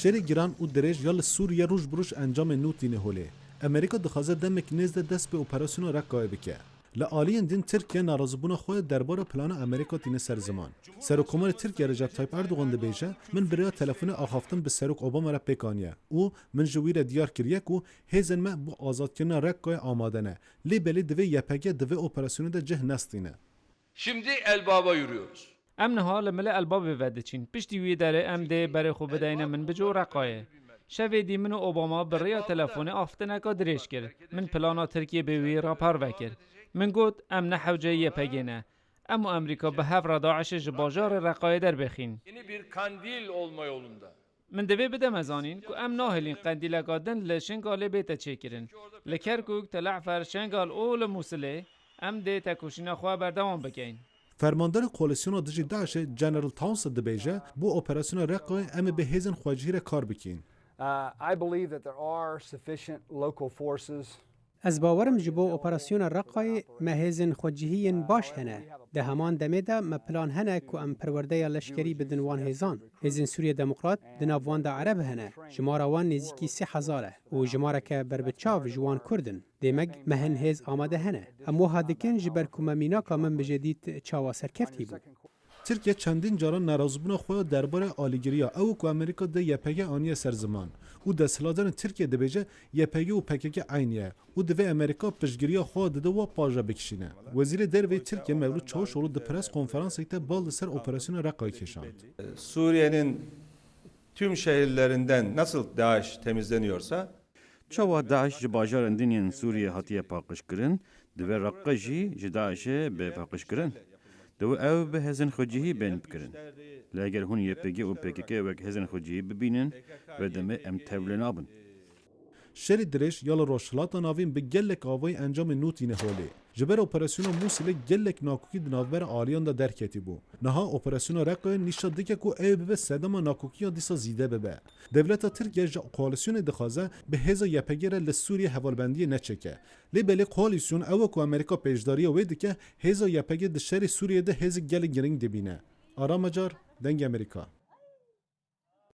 شری گران و درێژ یا li Sûriye rûj bi rûj encamê nû tîne holê. Amerîka dixwaze demek nêz de dest bi operasyona Reqqayê bike. Li aliyên din Tirkiye narazibûna xwe derbara plana Amerîka tîne ser ziman. Serokkomarê Tirkiye Recep Tayyip Erdogan dibêje min bi rêya telefonê axaftin bi Serok Obama re pêkaniye û min ji wî re diyar kiriye ku hêzên me bu azadkirina Reqqayê amade ne. Lê belê divê YPG di vê operasyonê de cih nestîne. Şimdi Elbap'a yürüyoruz. ام نهال مل الباب ودچین پشتی وی داره ام ده برای خوب بدین من بجو رقایه شوی دی من و اوباما برای تلفن آفتنه که دریش کرد من پلانا ترکیه به وی را پر وکر من گفت ام نحوجه یه پگینه اما امریکا به هفر داعش جباجار رقایه در بخین Yeni bir kandil olma yolunda. من دوی بدم ازانین که ام ناهلین قندیل گادن لشنگال بیتا چیکرین لکرکوک تلعفر شنگال اول موسله ام ده تکوشینا خواه بردوان بکین Fermandar koalisyona dijî Daişê General Townsend dibêje bu operasyona Reqqayê em ê bi hêzên xwecihî re kar bikin. I believe that there are sufficient local forces. از باورم جبو اپراسیون رقای مهزن خودجهین باش هنه. ده همان دمه ده مپلان هنه که ام پرورده لشکری بدن وان هزان. هزین سوریه دموکرات دناوان ده عرب هنه. جمارا وان نزیکی 3000 و جمارا که بربچاو جوان کردن. دمگ مهن هز آماده هنه. امو هادکن جبر کمامینا کامن بجدید چاوا سرکفتی بود. Tirkiye çendin caran narazibûna xwe derbara alîgiriya ew ku Amerîka de YPG aniye ser ziman û desthilatdarên Tirkiye dibêje YPG û PKK aynı ye û divê Amerîka piştgiriya xwe dide we paja bikişîne. Wezîrê Derve Tirkiye Mevlût Çavuşoğlu di pres konferansê te bal li ser operasyona Reqqayê kêşand. Suriye'nin tüm şehirlerinden nasıl DAEŞ temizleniyorsa Çawa Daeş ji bajarên dinên Sûriye hatiye paqijkirin, divê Reqqa jî ji Daişê bê paqijkirin. Divê ew bi hêzên xwecihî bên bikirin. Lê eger hûn YPG û PKK wek hêzên xwecihî bibînin, ve demê em tevlî nabin. Şerî dirêj ya li rojhilata navîn bi gelek avayî encamê nû tîne holê. Ji ber operasyona Musilê gelek nakokî di navbera aliyan da derketî bû. Niha operasyona Reqqayê nîşa dike ku ew bibe sedema nakokiya dîsa zîde bibe. Devleta Tirkiye ji koalisyonê dixwaze bi hêza YPG re li Sûriye hevalbendiyê neçeke. Lê belê koalisyon ew ku Amerîka pêşdariya wê dike hêza YPG di şerê Sûriyê de hêzek gelek giring dibîne. Aramacar deng Amerîka.